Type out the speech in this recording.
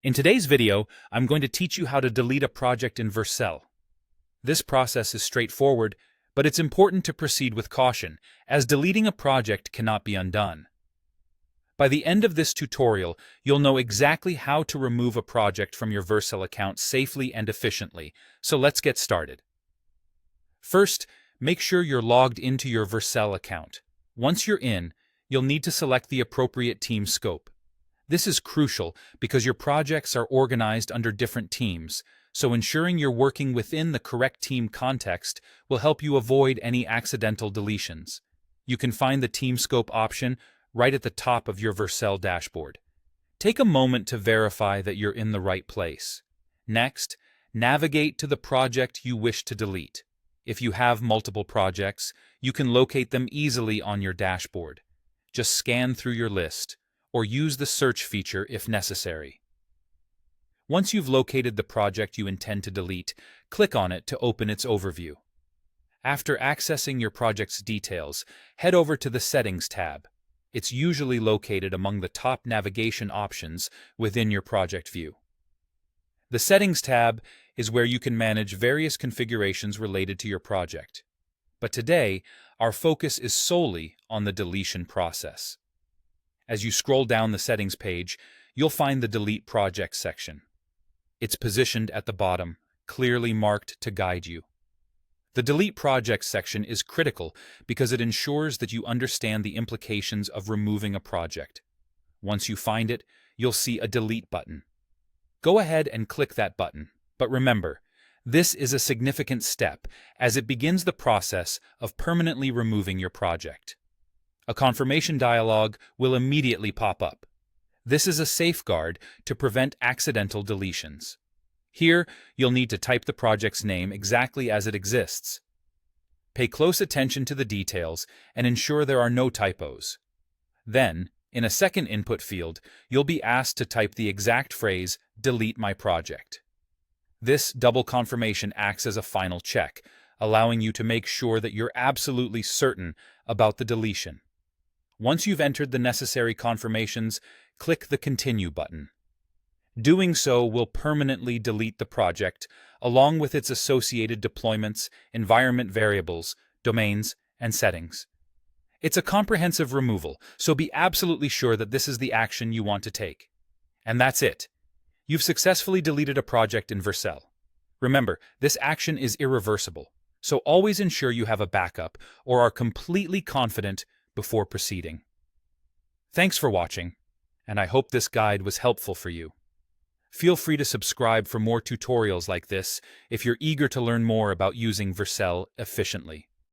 In today's video, I'm going to teach you how to delete a project in Vercel. This process is straightforward, but it's important to proceed with caution, as deleting a project cannot be undone. By the end of this tutorial, you'll know exactly how to remove a project from your Vercel account safely and efficiently, so let's get started. First, make sure you're logged into your Vercel account. Once you're in, you'll need to select the appropriate team scope. This is crucial because your projects are organized under different teams, so ensuring you're working within the correct team context will help you avoid any accidental deletions. You can find the team scope option right at the top of your Vercel dashboard. Take a moment to verify that you're in the right place. Next, navigate to the project you wish to delete. If you have multiple projects, you can locate them easily on your dashboard. Just scan through your list, or use the search feature if necessary. Once you've located the project you intend to delete, click on it to open its overview. After accessing your project's details, head over to the Settings tab. It's usually located among the top navigation options within your project view. The Settings tab is where you can manage various configurations related to your project. But today, our focus is solely on the deletion process. As you scroll down the Settings page, you'll find the Delete Project section. It's positioned at the bottom, clearly marked to guide you. The Delete Project section is critical because it ensures that you understand the implications of removing a project. Once you find it, you'll see a Delete button. Go ahead and click that button, but remember, this is a significant step as it begins the process of permanently removing your project. A confirmation dialog will immediately pop up. This is a safeguard to prevent accidental deletions. Here, you'll need to type the project's name exactly as it exists. Pay close attention to the details and ensure there are no typos. Then, in a second input field, you'll be asked to type the exact phrase, "Delete my project." This double confirmation acts as a final check, allowing you to make sure that you're absolutely certain about the deletion. Once you've entered the necessary confirmations, click the Continue button. Doing so will permanently delete the project, along with its associated deployments, environment variables, domains, and settings. It's a comprehensive removal, so be absolutely sure that this is the action you want to take. And that's it. You've successfully deleted a project in Vercel. Remember, this action is irreversible, so always ensure you have a backup or are completely confident before proceeding. Thanks for watching, and I hope this guide was helpful for you. Feel free to subscribe for more tutorials like this if you're eager to learn more about using Vercel efficiently.